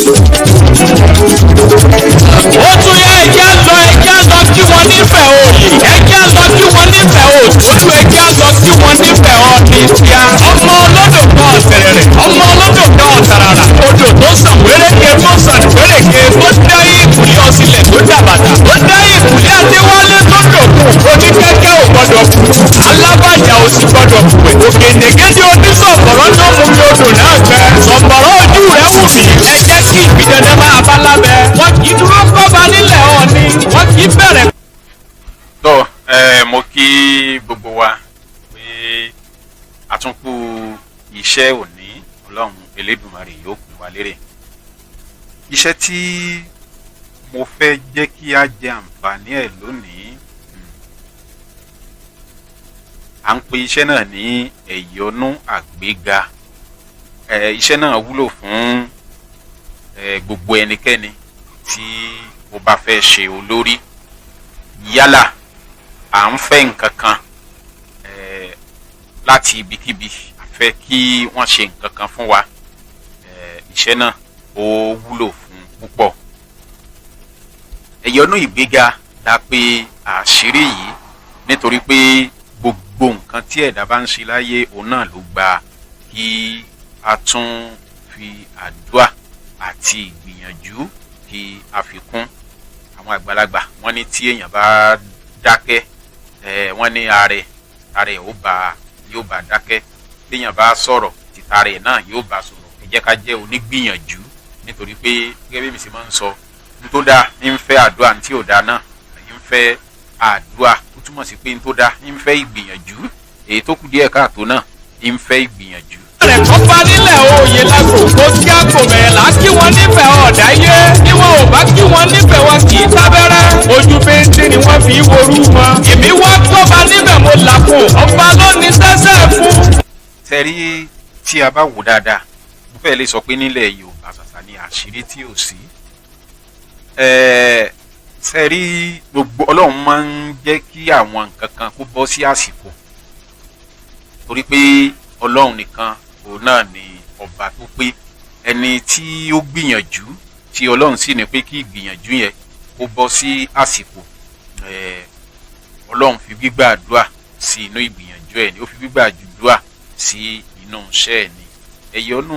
ó tún yá ẹjẹ́ lọ kí wọ́n nífẹ̀ẹ́ òòlì ẹjẹ́ lọ kí wọ́n nífẹ̀ẹ́ òtútù ẹjẹ́ lọ kí wọ́n nífẹ̀ẹ́ ọ̀nì tíá ọmọ olódò kan ọ̀tẹ̀rẹ̀rẹ̀ ọmọ olódò kan ọ̀tàràrà odò tó sàn wéréke tó sàn wéréke tó dá ìkùlé ọ̀sílẹ̀ tó dàbàtà tó dá ìkùlé adéwálé tó dòkun oníkẹ́kẹ́ ò gbọ́dọ̀ kú alábàjá ò sì gbọ́dọ̀ kú òkèdèkéde onísọ̀bọ̀rọ̀ tó mú mi odò náà gbẹ sọ̀bọ̀rọ̀ ojú rẹ̀ wù mí ẹ jẹ́ kí ìgbìdẹ̀dẹ̀ máa bá lábẹ́ wọn kì í dúró kọ́ba nílẹ̀ ọ̀ọ́ni wọn kì í bẹ̀rẹ̀. tó mo kí gbogbo wa pé àtúnkù iṣẹ́ òní ọlọ́run elédùnmarè yóò pè wá lérè iṣẹ́ tí mo fẹ́ jẹ́ kí a jẹ àǹfààní ẹ̀ lónìí à ń pe iṣẹ́ náà ní ẹ̀yọ́nú àgbéga iṣẹ́ náà wúlò fún gbogbo ẹnikẹ́ni tí ó bá fẹ́ ṣe olórí yálà à ń fẹ́ nǹkan kan láti ibikíbi a fẹ́ kí wọ́n ṣe nǹkan kan fún wa iṣẹ́ náà ó wúlò fún púpọ̀ ẹ̀yọ́nú ìgbéga la pè àṣírí yìí nítorí pé gbogbo nǹkan tí ẹ̀dá bá ń ṣe láyé òun náà ló gba kí a tún fi àdúrà àti ìgbìyànjú kí a fi kún àwọn àgbàlagbà wọ́n ní tí èèyàn bá dákẹ́ wọ́n ní ààrẹ yóò bá dákẹ́ tí èèyàn bá sọ̀rọ̀ títà rẹ̀ náà yóò bá sọ̀rọ̀ ẹ jẹ́ ká jẹ́ onígbìyànjú nítorí pé gẹ́gẹ́ bí mi sì máa ń sọ n tó dáa ń fẹ́ àdúrà tí ò dáa náà ń fẹ́ àdúrà ó túmọ̀ sí pé n tó dáa ń fẹ́ ìgbìyànjú èyí tó kù díẹ̀ káàtó náà ń fẹ́ ìgbìyànjú. rẹ̀ kọ́ bá nílẹ̀ òye lágbo kó kí á kò bẹ̀rẹ̀ là kí wọ́n nífẹ̀ẹ́ ọ̀dà yé bí wọn ò bá kí wọ́n nífẹ̀ẹ́ wọn kì í sábẹ́rẹ́ ojú péńté ni wọ́n fi worú wọn èmi wá kọ́ bá níbẹ̀ mo là kó ọba ló ní sẹ́sẹ́ fún. sẹ́rí tí a bá wò dáadáa mo fẹ́ lè sọ pé nílẹ̀ Yorùbá ṣàṣà ni àṣírí tí ò sí sẹ́rí gbogbo Ọlọ́run máa ń jẹ́ kí àwọn nǹkan kan kó bọ́ sí àsìkò torí pé Ọlọ́run nìkan òun náà ni ọba tó pé ẹni tí ó gbìyànjú tí Ọlọ́run sì ní pé kí ìgbìyànjú yẹn kó bọ́ sí àsìkò Ọlọ́run fi gbígbàdúrà sí inú ìgbìyànjú ẹ̀ ni ó fi gbígbàdúrà sí inú iṣẹ́ ẹ̀ ni ẹ̀yọ́nú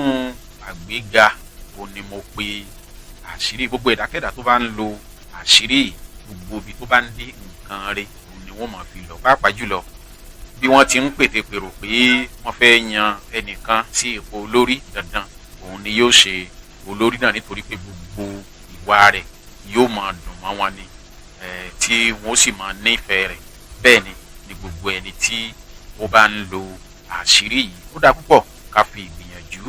àgbéga òun ni mo pe àṣírí gbogbo ìdákẹ́dà tó bá ń lo àṣírí gbogbo ibi tó bá ń dé nǹkan rẹ̀ òun ni wọ́n máa fi lọ pàápàá jùlọ bí wọ́n ti ń pètè pèrò pé wọ́n fẹ́ yan ẹnìkan sí ipò olórí dandan òun ni yóò ṣe olórí náà nítorí pé gbogbo ìwà rẹ̀ yóò máa dùn mọ́ wọn ni tí wọ́n sì máa nífẹ̀ẹ́ rẹ̀ bẹ́ẹ̀ ni gbogbo ẹni tí ó bá ń lo àṣírí yìí ó dáa púpọ̀ ká fi ìgbìyànjú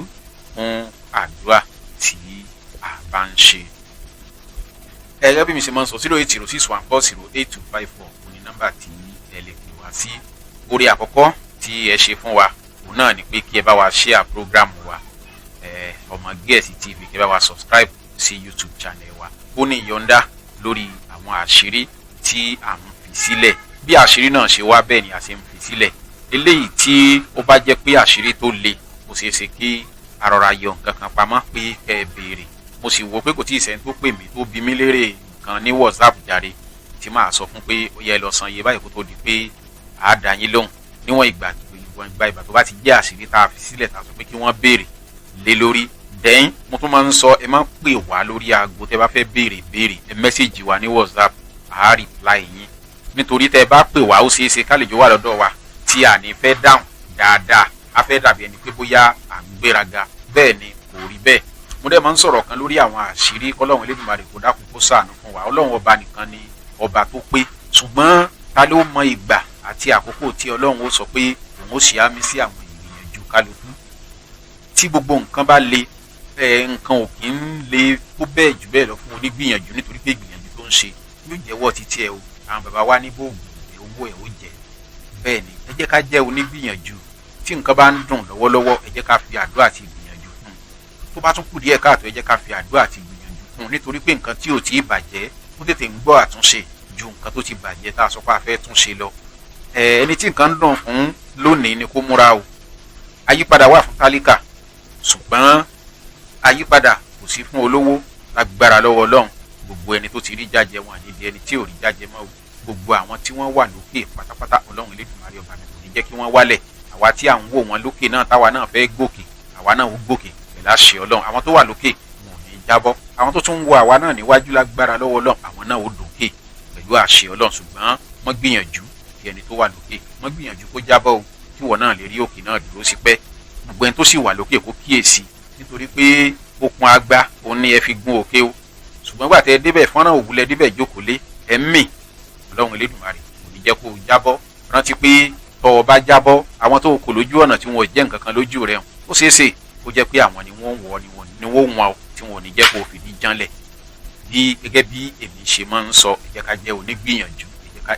fún àdúrà tí a bá ń ṣe. Gẹ́gẹ́ bí mi ṣe máa ń sọ 08061408254 òun ni nọ́mbà tí ẹ lè pè wá sí. Orí àkọ́kọ́ tí ẹ ṣe fún wa òun náà ni pé kí ẹ bá wa share program wa ọmọ Gẹ̀ẹ́sì TV kí ẹ bá wa subscribe sí YouTube channel wa ó ní ìyọ̀ǹda lórí àwọn àṣírí tí à ń fi sílẹ̀ bí àṣírí náà ṣe wá bẹ́ẹ̀ ni a ṣe ń fi sílẹ̀ eléyìí tí ó bá jẹ́ pé àṣírí tó le kò ṣeé ṣe kí arọra yọ nǹkan kan pamọ́ pé ẹ béèrè mo sì wò pé kò tí ì sẹ́ni tó pè mí tó bi mí lérè nǹkan ní WhatsApp jàre tí máa sọ fún pé ó yẹ lọ san iye báyìí kó tó di pé a dá yín lóhùn níwọ̀n ìgbà tó bá ti jẹ́ àṣírí tá a fi sílẹ̀ tá a sọ pé kí wọ́n béèrè lé lórí dẹ́yìn mo tún máa ń sọ ẹ má pè wá lórí aago tẹ́ bá fẹ́ béèrè ẹ mẹ́sẹ̀gì wa ní WhatsApp a reply yín nítorí tẹ́ bá pè wá ó ṣeé ṣe kálejò wà lọ́dọ̀ wa tí a ní fẹ́ dáhùn dáadáa a fẹ́ dàbí ẹni pé bóyá à ń gbéraga bẹ́ẹ̀ ni kò rí bẹ́ẹ̀ mo dẹ̀ máa ń sọ̀rọ̀ kan lórí àwọn àṣírí kọ́lọ́run Elédùmarè kó dákun kó ṣàánú fún wa Ọlọ́run ọba nìkan ni ọba tó pé ṣùgbọ́n ta ló mọ ìgbà àti àkókò tí Ọlọ́run ó sọ pé òun ó ṣe àmì sí àwọn ìgbìyànjú kálukú tí gbogbo nǹkan bá le nǹkan ò kí ń le tó bẹ́ẹ̀ jù bẹ́ẹ̀ lọ fún onígbìyànjú nítorí pé ìgbìyànjú tó ń ṣe yóò jẹ́wọ́ títí ẹ o àwọn bàbá wa ní bóògùn owó ẹ̀ ó jẹ bẹ́ẹ̀ ni ẹ jẹ́ ká jẹ́ onígbìyànjú tí nǹkan bá ń dùn lọ́wọ́lọ́wọ́ ẹ jẹ́ ká fi àdúrà àti ìgbìyànjú fún tó bá tún kù díẹ̀ káàtó ẹ jẹ́ ká fi àdúrà àti ìgbìyànjú fún nítorí pé nǹkan tí ò tí ì bàjẹ́ ó tètè ń gbọ́ àtúnṣe ju nǹkan tó ti bàjẹ́ tá a sọ pé a fẹ́ túnṣe lọ ẹni tí nǹkan ń dùn fún lónìí ni kó múra o àyípadà wà fún tálíkà ṣùgbọ́n àyípadà kò kò sí fún olówó lágbára lọ́wọ́ Ọlọ́run. Gbogbo ẹni tó ti rí jájẹ wọn àní di ẹni tí ò rí jájẹ mọ́ o. Gbogbo àwọn tí wọ́n wà lókè pátápátá Ọlọ́run Elédùmarè ọba mi kò ní jẹ́ kí wọ́n wálẹ̀. Àwa tí à ń wò wọn lókè náà táwa náà fẹ́ gòkè, àwa náà ó gòkè pẹ̀lú àṣẹ Ọlọ́run. Àwọn tó wà lókè wọn ò ní jábọ́. Àwọn tó tún ń wo àwa náà níwájú lágbára lọ́wọ́ Ọlọ́run, àwọn náà ó dòkè pẹ̀lú àṣẹ Ọlọ́run. Ṣùgbọ́n wọ́n gbìyànjú kí ẹni tó wà lókè, wọ́n gbìyànjú kó jábọ́ o, kí wọ́n náà lè rí òkè náà dúró sí pẹ́. Gbogbo ẹni tó sì wà lókè kó kíyèsí, nítorí pé okun agbá òun ni ẹ fi gun òkè o. Ṣùgbọ́n gbà tẹ́ débẹ̀ fọ́nrán òwúlẹ̀ débẹ̀ jókòó lé ẹ̀mí Ọlọ́run Elédùmarè kò ní jẹ́ kó o jábọ́. Rántí pé tọ́ ọ bá jábọ́, àwọn tó kò lójú ọ̀nà tí wọn ò jẹ́ nǹkan kan lójú rẹ̀ ó ṣeé ṣe kó jẹ́ pé àwọn ni wọ́n wọ̀ ni wọ́n wọn o, tí wọn ò ní jẹ́ kó o fìdí jánlẹ̀. Bí gẹ́gẹ́ bí èmi ṣe máa ń sọ, ẹ jẹ́ ká jẹ́ onígbìyànjú,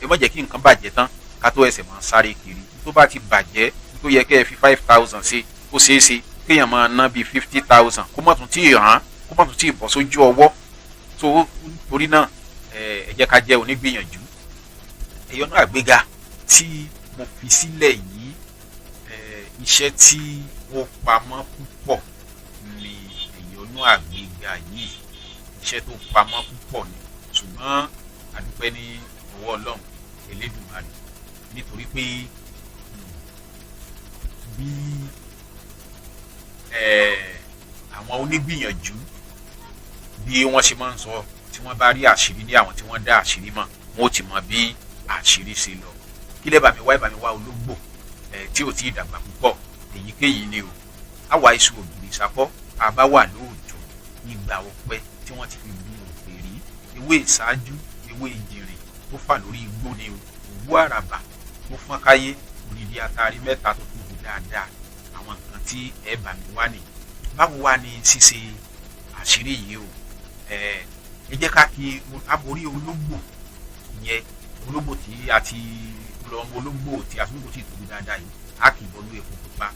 ẹ má jẹ́ kí nǹkan bàjẹ́ tán ká tó ẹsẹ̀ máa sáré kiri. Tó bá ti bàjẹ́ tó yẹ kẹ́ ẹ fi 5,000 ṣe, ó ṣeé ṣe kéèyàn máa ná bíi 50,000 kó má tún tí ì hàn, kó má tún tí ì bọ́ sójú ọwọ́. tó torí náà ẹ jẹ́ ká jẹ́ onígbìyànjú. Eyonu Igbega tí mo fi sílẹ̀ yìí, iṣẹ́ tí ó pamọ́ púpọ̀ ni Eyonu Igbega yìí, iṣẹ́ tó pamọ́ púpọ̀ ni. Ṣùgbọ́n a dúpẹ́ ní ọwọ́ Ọlọ́run Elédùmarè, nítorí pé bí àwọn onígbìyànjú bí wọ́n ṣe máa ń sọ, tí wọ́n bá rí àṣírí ní àwọn tí wọ́n dá àṣírí mọ̀, wọ́n ó ti mọ bí àṣírí ṣe lọ. Kí lẹ́ bá mi wá ológbò tí ò tí ì dàgbà púpọ̀, èyíkéyìí ni o. Àwa iṣu ògiri ìsapọ̀ àbá wà lóòjọ́ ìgbà ọ̀pẹ tí wọ́n ti fi gun òkè rí, ewé ìṣáájú, ewé ìjìnrìn tó fà lórí igbó ni o, òwú àràbà tó fọ́n káyé, òdìdí atari mẹ́ta tó tóbi dáadáa. Àwọn nǹkan tí ẹ bá mi wá nìyí. Báwo wá ní ṣíṣe àṣírí yìí o? Ẹ jẹ́ ká kí aborí ológbò yẹn, ológbò tí a ti lọ́mọ ológbò tí a tún kò tí ì tóbi dáadáa yìí, a kì í bọ́lú epo pupa.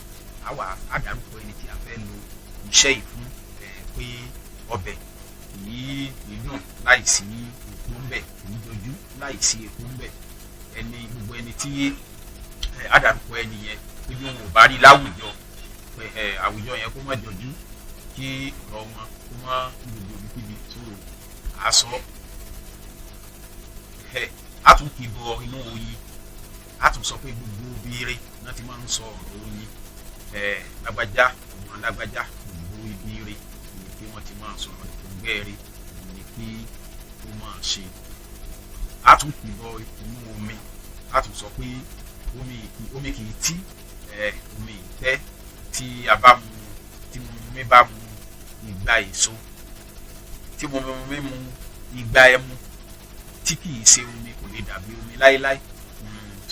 Àwa àdárúkọ ẹni tí a fẹ́ lo iṣẹ́ yìí fún, pé ọbẹ̀ kìí dùn láìsí epo ń bẹ̀, kìí dojú láìsí epo ń bẹ̀. Gbogbo ẹni tí àdárúkọ ẹni yẹn pé bí wọn ò bá rí láwùjọ, àwùjọ yẹn kó má jọjú, kí ọ̀rọ̀ wọn kó má gbogbo ibikíbi tó aṣọ. A tún kì í bọ inú oyin, a tún sọ pé gbogbo obìnrin náà ti máa ń sọ ọ̀rọ̀ oyin. Lágbájá ọmọ lágbájá gbogbo ibìrin ni kí wọ́n ti máa sọ̀rọ̀ ìgbẹ́rẹ́ ni kí ó máa ṣe. A tún kì í bọ inú omi, a tún sọ pé omi kì í tí, omi ìtẹ́ tí a bá mu, tí mi bá mu ìgbà èso, tí mo mu ìgbà ẹmu tí kì í ṣe omi kò lè dàbí omi láéláé.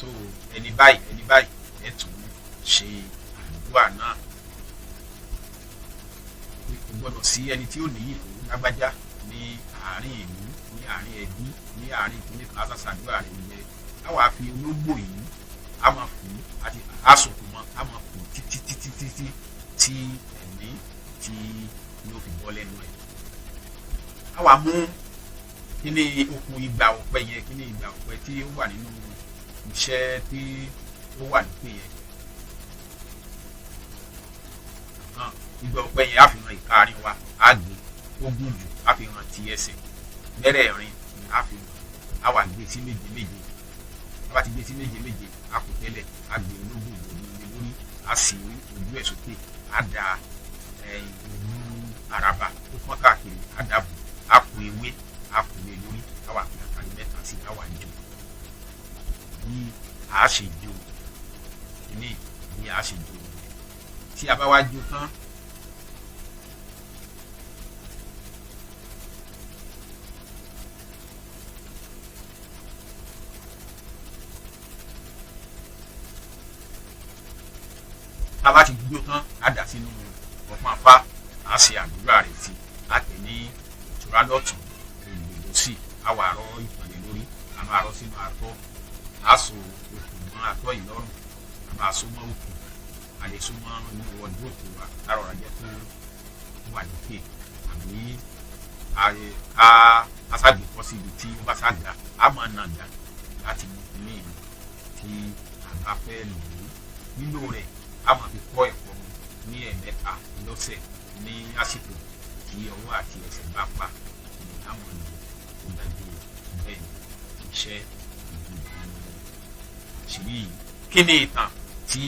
So ẹni báyìí ẹ tún ṣe àdúrà náà. Kò gbọdọ̀ sí ẹni tí ó níyì tó lágbájá ní àárín ìlú, ní àárín ẹbí, ní àárín ìpínlẹ̀ kan àṣàṣàdúrà rẹ̀ nìyẹn. A wàá fi ológbò yìí, a máa fún àti àsopọ̀ mọ́, a máa fún títí tí ẹ̀mí tí yóò fi bọ́ lẹ́nu ẹ̀. A wàá mú kíní okùn ìgbà ọ̀pẹ yẹn, kíní ìgbà ọ̀pẹ tí ó wà nínú iṣẹ́ tí ó wà lókè yẹn. Ìgbà ọ̀pẹ yẹn á fi hàn ìka àárín wa, á gbé ó gùn jù, á fi hàn ti ẹsẹ̀ mẹ́rẹ̀ẹ̀rin, á fi hàn, á wà gbé sí méje méje. A bá ti gbé sí méje méje, a kò tẹ́lẹ̀, a gbé ológbò ìgbòho lórí, a sì ojú ẹ̀ sókè, a da òwú àràbà tó fọ́n káàkiri, a dàbò, a kó ewé, a kó lé lórí, a wà fi àtàrí mẹ́ta sí, a wà jò. Bí a ṣe jò ní bí a ṣe jò tí a bá wá jò tán, a bá ti gbó tán, a dà sínú ọ̀pọ̀n afá, a ṣe àdúrà rẹ̀ sí, a tẹ̀ ní ìtura lọ́tún, ìgbèlò sí, a wà rọ ìpàdé lórí, a máa rọ sínú atọ́, a so okùn mọ́ atọ́ yìí lọ́rùn, a máa so mọ́ okùn, a lè so mọ́ inú ọdún òkú wa, a rọra jẹ́ kó wà lókè, àbí a ṣàgbé kọ́ sí ibi tí ó bá ṣàgbà, a máa nà gà láti ní ìlú tí a bá fẹ́ lò ó. Nílò rẹ̀ a máa fi kọ́ ẹ̀kọ́ ní ẹ̀mẹ́ta lọ́sẹ̀ ní àsìkò tí ọwọ́ àti ẹsẹ̀ bá pa ní àwọn ìlú tó dájú bẹ́ẹ̀ ni iṣẹ́ àṣírí yìí. Kí ni ìtàn tí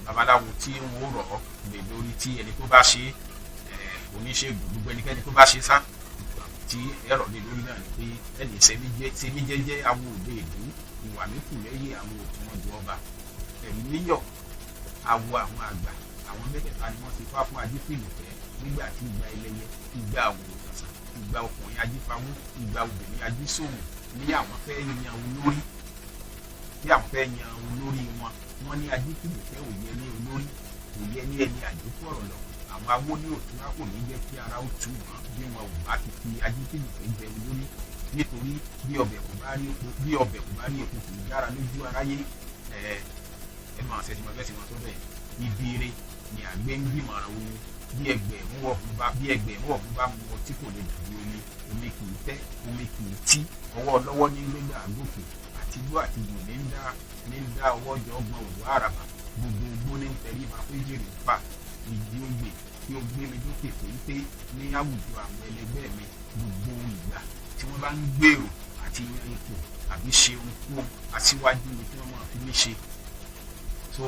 babaláwo tí wọ́n rọ̀ ọ́ lè lórí tí ẹni tó bá ṣe oníṣègùn gbogbo ẹnikẹ́ni tó bá ṣe sá tí ẹ̀rọ lè lórí náà ni pé ẹni ṣe ní jẹ́jẹ́ awo òde ìlú ìwà míkù lẹ́yìn àwọn òtún ọjọ́ ọba ẹ̀rí níyọ̀ awo àwọn àgbà àwọn mẹ́tẹ̀ẹ̀ta ni wọ́n ti fá fún ajífìlùfẹ́ nígbà tí ìgbà ẹlẹ́yẹ ìgbà àwòrán ìgbà ọkùnrin ajífawó ìgbà obìnrin ajísòwò ní àwọn fẹ́ yan olórí bí àwọn fẹ́ yan olórí wọn ní ajífìlùfẹ́ òye ní olórí òye ní ẹni àjókòó ọ̀rọ̀ lọ àwọn awó ní òtún á kò ní jẹ́ kí ara ó tù wọ́n bí wọn ò bá ti fi ajífìlùfẹ́ jẹ olórí nítorí bí ọbẹ̀ kò bá rí epo kò ní dára lójú aráyé ẹ máa ṣe tí wọn fẹ́ sí wọn tó bẹ́ẹ̀ ibi ire ni àgbẹ̀ ń gbìmọ̀ràn omi bí ẹgbẹ̀rún ọ̀gbun bá mu ọtí kò lè dàbí omi kì í tẹ́ omi kì í tí ọwọ́ lọ́wọ́ ní gbégbá àgòkè àti igbó àti ìgbò ní ń dá ọwọ́ jọ ọgbọ̀n òwò àràbà gbogbo ogbó ní tẹ̀lé máa pé jèrè ń fà ìdí ògbè kí ó gbé mi lókè péńpé ní àwùjọ àwọn ẹlẹgbẹ́ mi gbogbo ìgbà tí wọ́n bá ń gbèrò àti yan ipò àbí ṣe ohunkóhun aṣíwájú ni kí wọ́n máa fi mí ṣe so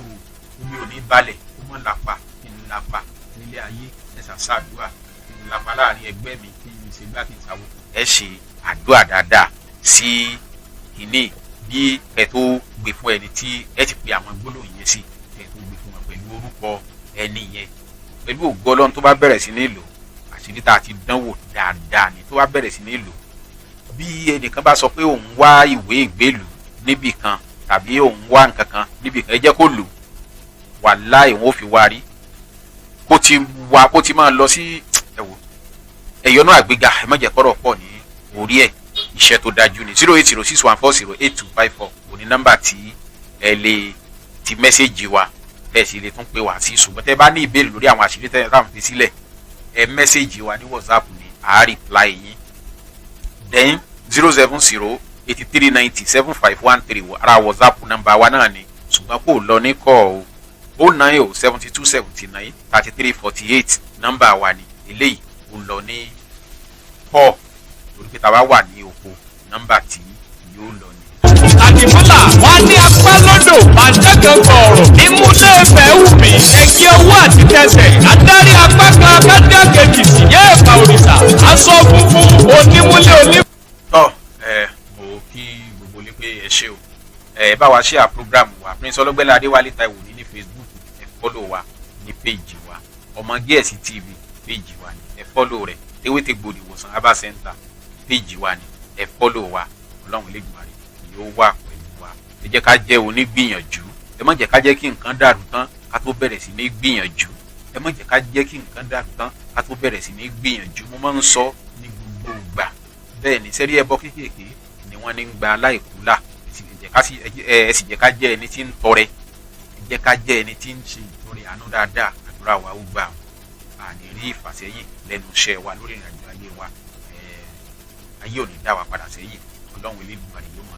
omi ò ní balẹ̀ ó mọ̀ lápá kí n lápá nílé ayé ẹ̀sà ṣàdúrà kí n lápá láàrin ẹgbẹ́ mi kí n ṣe gbá kí n ṣàwọ̀. Ẹ ṣe àdúrà dáadáa sí kìíní bí ẹ tó gbé fún ẹni tí ẹ ti pe àwọn gbólóhùn yẹn sí ẹ tó gbé fún wọn pẹ̀lú orúkọ ẹni yẹn pẹ̀lú ògo Ọlọ́run tó bá bẹ̀rẹ̀ sí ní lò àṣírí tá a ti dánwò dáadáa ni tó bá bẹ̀rẹ̀ sí ní lò bí ẹnìkan bá sọ pé òun wá ìwé ìgbélùú níbì kan tàbí òun wá nǹkan kan níbì kan ẹ jẹ́ kó lò wàláhì wọn ò fi wá rí kó ti máa lọ sí Ẹ̀yọ́nú Àgbéga ẹ má jẹ́ kọ́rọ̀ pọ̀ ní orí ẹ̀ iṣẹ́ tó dájú ní 08061408254 òní nọ́mbà tí ẹ lè ti mẹ́sẹ̀gì wa bẹ́ẹ̀ sì lè tún pè wá sí ṣùgbọ́n tẹ́ bá ní ìbéèrè lórí àwọn àṣírí tẹ́ táwọn fi sílẹ̀ ẹ mẹ́sẹ̀gì wa ní WhatsApp ní a reply yín then 07083907513 ara WhatsApp nọ́mbà wa náà ni ṣùgbọ́n kò lọ ní kọ́ o 09072793348 nọ́mbà wa ni eléyìí ó lọ ní kọ́ torí pé tàwa wà ní oko nọ́mbà tí yóò lọ ní. àdìmọ́là wọn ní apá lọ́dọ̀ àjẹgànbọ̀ ọ̀rọ̀ ìmúlẹ̀ ẹ̀fẹ̀ wùmí ẹ̀kí owó àti tẹsẹ̀ adarí apá kan abẹ́dẹ́ kejì sí yẹ́ ẹ̀fà òrìṣà aṣọ funfun onímúlẹ̀ oní. tọ́ mo kí gbogbo lé pé ẹ ṣé o bá wa ṣe à program wa Prince Ọlọ́gbẹ́lá Adéwálé Táíwò ní Facebook ẹ fọ́lọ̀ wa ní péjì wa ọmọ Gẹ̀ẹ́sì TV péjì wa ní ẹ fọ́lọ̀ rẹ̀ Tewétegbò ìwòsàn Herbal Center péjì wa ní ẹ fọ́lọ̀ wa Ọlọ́run Elédùmarè yóò wà pẹ̀lú wa ẹ jẹ́ ká jẹ́ onígbìyànjú ẹ má jẹ́ ká jẹ́ kí nǹkan dàrú tán ká tó bẹ̀rẹ̀ sí ní gbìyànjú ẹ má jẹ́ ká jẹ́ kí nǹkan dàrú tán ká tó bẹ̀rẹ̀ sí ní gbìyànjú mo máa ń sọ ní gbogbo ìgbà bẹ́ẹ̀ ni sẹ́rí ẹbọ kéékèèké ni wọ́n ní ń gba aláìkúlà ẹ sì jẹ́ ká jẹ́ ẹni tí ń tọrẹ ẹ jẹ́ ká jẹ́ ẹni tí ń ṣe ìtọrẹ àánú dáadáa àdúrà wa ó gbà àní rí ìfàsẹ́yìn lẹ́nu iṣẹ́ wa lórí ìrìnàjò ayé wa ayé ò ní dá wa padà sẹ́yìn Ọlọ́run Elédùmarè yóò mọ̀